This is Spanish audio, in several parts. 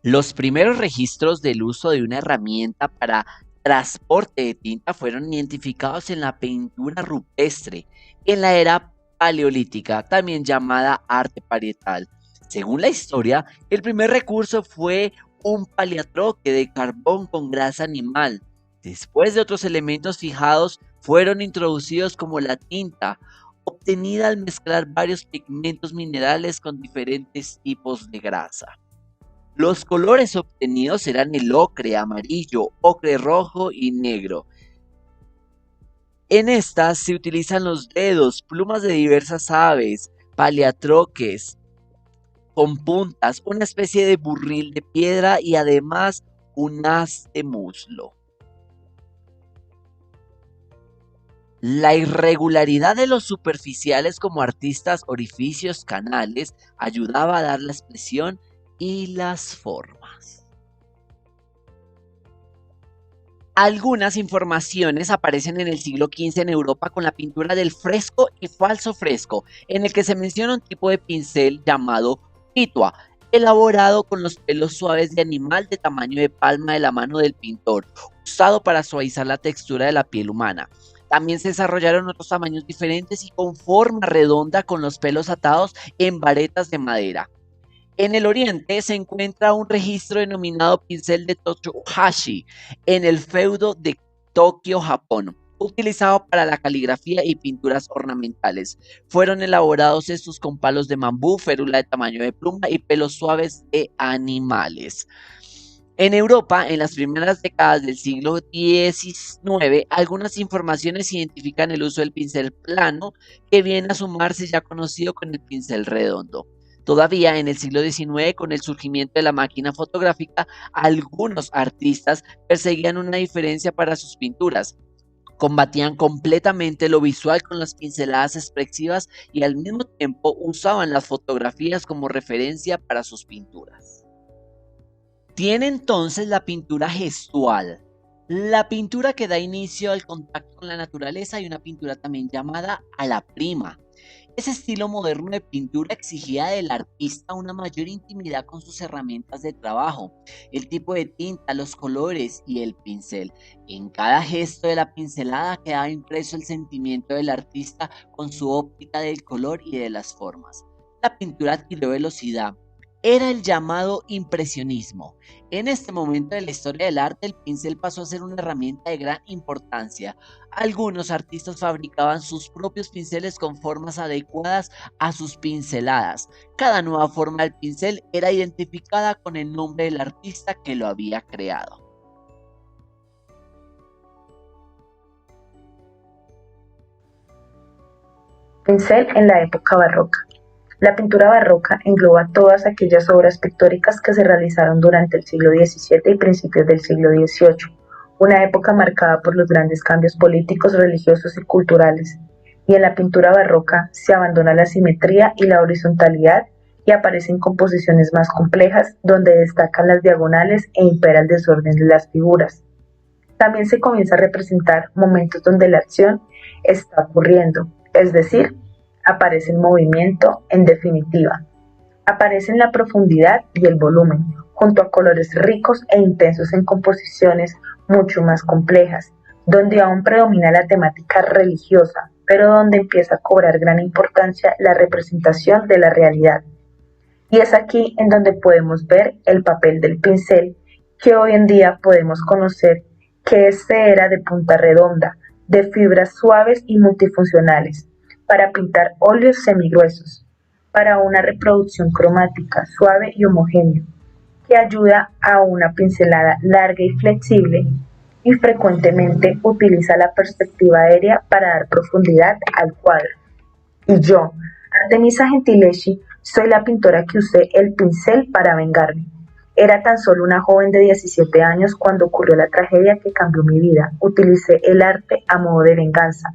Los primeros registros del uso de una herramienta para transporte de tinta fueron identificados en la pintura rupestre, en la era paleolítica, también llamada arte parietal. Según la historia, el primer recurso fue un paliatroque de carbón con grasa animal. Después de otros elementos fijados fueron introducidos como la tinta, obtenida al mezclar varios pigmentos minerales con diferentes tipos de grasa. Los colores obtenidos eran el ocre amarillo, ocre rojo y negro. En estas se utilizan los dedos, plumas de diversas aves, paliatroques con puntas, una especie de burril de piedra y además un haz de muslo. La irregularidad de los superficiales como artistas, orificios, canales, ayudaba a dar la expresión y las formas. Algunas informaciones aparecen en el siglo XV en Europa con la pintura del fresco y falso fresco, en el que se menciona un tipo de pincel llamado pitua, elaborado con los pelos suaves de animal de tamaño de palma de la mano del pintor, usado para suavizar la textura de la piel humana. También se desarrollaron otros tamaños diferentes y con forma redonda con los pelos atados en varetas de madera. En el oriente se encuentra un registro denominado pincel de Tokuhashi en el feudo de Tokio, Japón, utilizado para la caligrafía y pinturas ornamentales. Fueron elaborados estos con palos de bambú, férula de tamaño de pluma y pelos suaves de animales. En Europa, en las primeras décadas del siglo XIX, algunas informaciones identifican el uso del pincel plano, que viene a sumarse ya conocido con el pincel redondo. Todavía en el siglo XIX, con el surgimiento de la máquina fotográfica, algunos artistas perseguían una diferencia para sus pinturas. Combatían completamente lo visual con las pinceladas expresivas y al mismo tiempo usaban las fotografías como referencia para sus pinturas. Tiene entonces la pintura gestual, la pintura que da inicio al contacto con la naturaleza, y una pintura también llamada a la prima. Ese estilo moderno de pintura exigía del artista una mayor intimidad con sus herramientas de trabajo, el tipo de tinta, los colores y el pincel. En cada gesto de la pincelada quedaba impreso el sentimiento del artista con su óptica del color y de las formas. La pintura adquirió velocidad. Era el llamado impresionismo. En este momento de la historia del arte, el pincel pasó a ser una herramienta de gran importancia. Algunos artistas fabricaban sus propios pinceles con formas adecuadas a sus pinceladas. Cada nueva forma del pincel era identificada con el nombre del artista que lo había creado. Pincel en la época barroca. La pintura barroca engloba todas aquellas obras pictóricas que se realizaron durante el siglo XVII y principios del siglo XVIII, una época marcada por los grandes cambios políticos, religiosos y culturales. Y en la pintura barroca se abandona la simetría y la horizontalidad y aparecen composiciones más complejas donde destacan las diagonales e impera el desorden de las figuras. También se comienza a representar momentos donde la acción está ocurriendo, es decir, aparece el movimiento, en definitiva. Aparecen la profundidad y el volumen, junto a colores ricos e intensos en composiciones mucho más complejas, donde aún predomina la temática religiosa, pero donde empieza a cobrar gran importancia la representación de la realidad. Y es aquí en donde podemos ver el papel del pincel, que hoy en día podemos conocer que este era de punta redonda, de fibras suaves y multifuncionales, para pintar óleos semigruesos, para una reproducción cromática suave y homogénea, que ayuda a una pincelada larga y flexible, y frecuentemente utiliza la perspectiva aérea para dar profundidad al cuadro. Y yo, Artemisa Gentileschi, soy la pintora que usé el pincel para vengarme. Era tan solo una joven de 17 años cuando ocurrió la tragedia que cambió mi vida. Utilicé el arte a modo de venganza.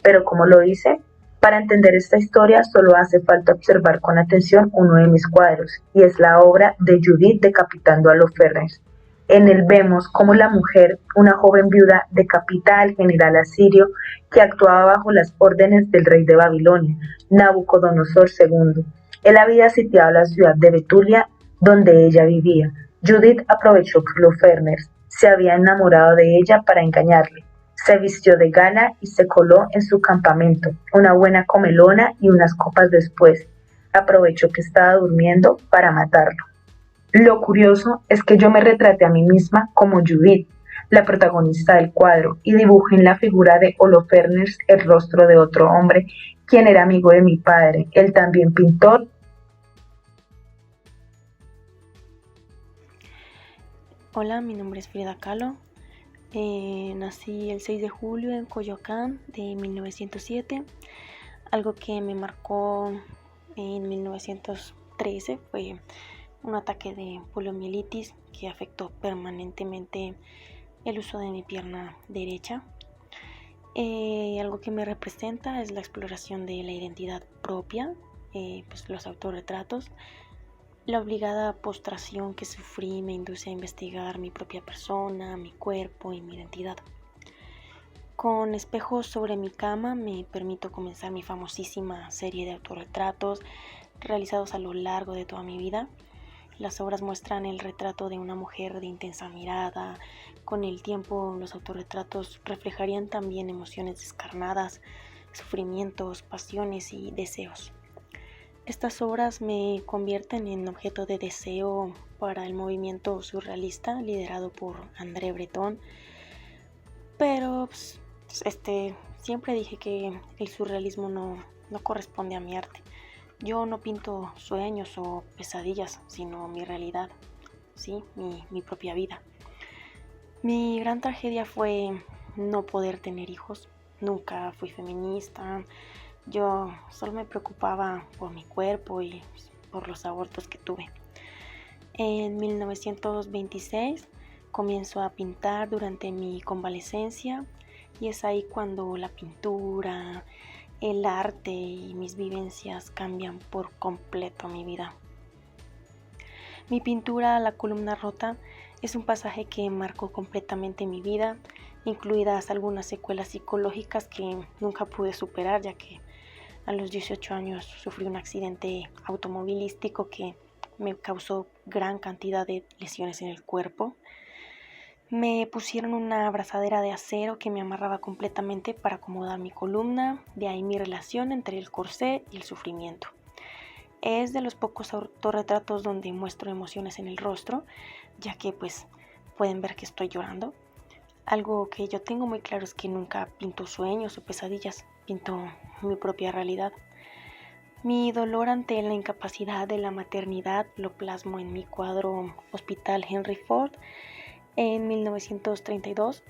Pero ¿cómo lo hice? Para entender esta historia solo hace falta observar con atención uno de mis cuadros, y es la obra de Judith decapitando a Holofernes. En él vemos cómo la mujer, una joven viuda, decapita al general asirio que actuaba bajo las órdenes del rey de Babilonia, Nabucodonosor II. Él había sitiado la ciudad de Betulia, donde ella vivía, Judith aprovechó que Holofernes se había enamorado de ella para engañarle. Se vistió de gala y se coló en su campamento, una buena comelona y unas copas después. Aprovechó que estaba durmiendo para matarlo. Lo curioso es que yo me retraté a mí misma como Judith, la protagonista del cuadro, y dibujé en la figura de Holofernes el rostro de otro hombre, quien era amigo de mi padre, él también pintor. Hola, mi nombre es Frida Kahlo. Nací el 6 de julio en Coyoacán de 1907. Algo que me marcó en 1913 fue un ataque de poliomielitis que afectó permanentemente el uso de mi pierna derecha. Algo que me representa es la exploración de la identidad propia, pues los autorretratos. La obligada postración que sufrí me induce a investigar mi propia persona, mi cuerpo y mi identidad. Con espejos sobre mi cama me permito comenzar mi famosísima serie de autorretratos realizados a lo largo de toda mi vida. Las obras muestran el retrato de una mujer de intensa mirada. Con el tiempo, los autorretratos reflejarían también emociones descarnadas, sufrimientos, pasiones y deseos. Estas obras me convierten en objeto de deseo para el movimiento surrealista liderado por André Breton, pero siempre dije que el surrealismo no corresponde a mi arte. Yo no pinto sueños o pesadillas, sino mi realidad, ¿sí? Mi propia vida. Mi gran tragedia fue no poder tener hijos. Nunca fui feminista. Yo solo me preocupaba por mi cuerpo y por los abortos que tuve. En 1926 comienzo a pintar durante mi convalecencia y es ahí cuando la pintura, el arte y mis vivencias cambian por completo mi vida. Mi pintura La columna rota es un pasaje que marcó completamente mi vida, incluidas algunas secuelas psicológicas que nunca pude superar, ya que a los 18 años sufrí un accidente automovilístico que me causó gran cantidad de lesiones en el cuerpo. Me pusieron una abrazadera de acero que me amarraba completamente para acomodar mi columna, de ahí mi relación entre el corsé y el sufrimiento. Es de los pocos autorretratos donde muestro emociones en el rostro, ya que pues pueden ver que estoy llorando. Algo que yo tengo muy claro es que nunca pinto sueños o pesadillas, pinto mi propia realidad. Mi dolor ante la incapacidad de la maternidad lo plasmo en mi cuadro Hospital Henry Ford en 1932,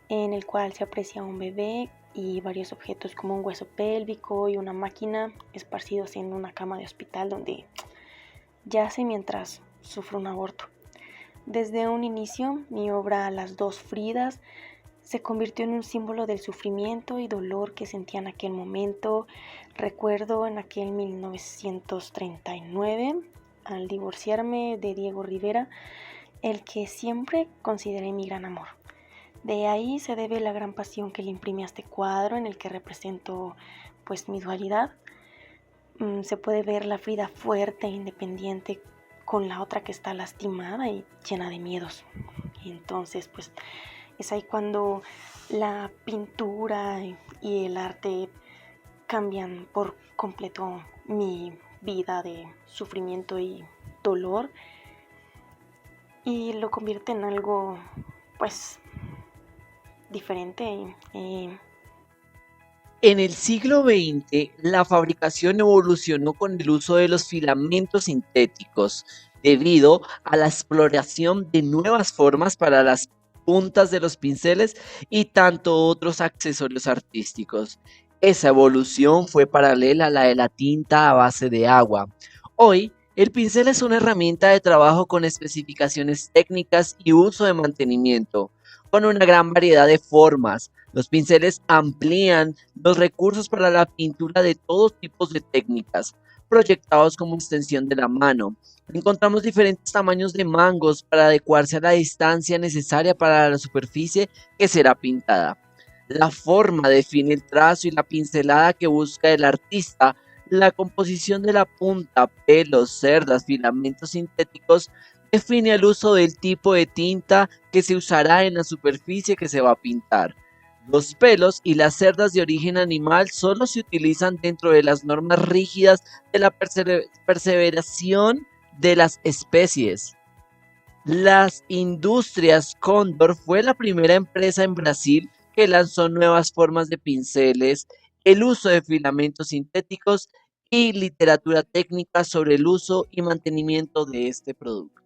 en el cual se aprecia un bebé y varios objetos como un hueso pélvico y una máquina esparcidos en una cama de hospital donde yace mientras sufre un aborto. Desde un inicio, mi obra Las dos Fridas se convirtió en un símbolo del sufrimiento y dolor que sentía en aquel momento. Recuerdo en aquel 1939, al divorciarme de Diego Rivera, el que siempre consideré mi gran amor. De ahí se debe la gran pasión que le imprimí a este cuadro en el que represento pues mi dualidad. Se puede ver la Frida fuerte e independiente con la otra que está lastimada y llena de miedos. Y entonces pues es ahí cuando la pintura y el arte cambian por completo mi vida de sufrimiento y dolor y lo convierte en algo pues diferente. En el siglo XX, la fabricación evolucionó con el uso de los filamentos sintéticos, debido a la exploración de nuevas formas para las puntas de los pinceles y tanto otros accesorios artísticos. Esa evolución fue paralela a la de la tinta a base de agua. Hoy, el pincel es una herramienta de trabajo con especificaciones técnicas y uso de mantenimiento, con una gran variedad de formas. Los pinceles amplían los recursos para la pintura de todos tipos de técnicas, proyectados como extensión de la mano. Encontramos diferentes tamaños de mangos para adecuarse a la distancia necesaria para la superficie que será pintada. La forma define el trazo y la pincelada que busca el artista. La composición de la punta, pelos, cerdas, filamentos sintéticos define el uso del tipo de tinta que se usará en la superficie que se va a pintar. Los pelos y las cerdas de origen animal solo se utilizan dentro de las normas rígidas de la perseveración de las especies. Las Industrias Cóndor fue la primera empresa en Brasil que lanzó nuevas formas de pinceles, el uso de filamentos sintéticos y literatura técnica sobre el uso y mantenimiento de este producto.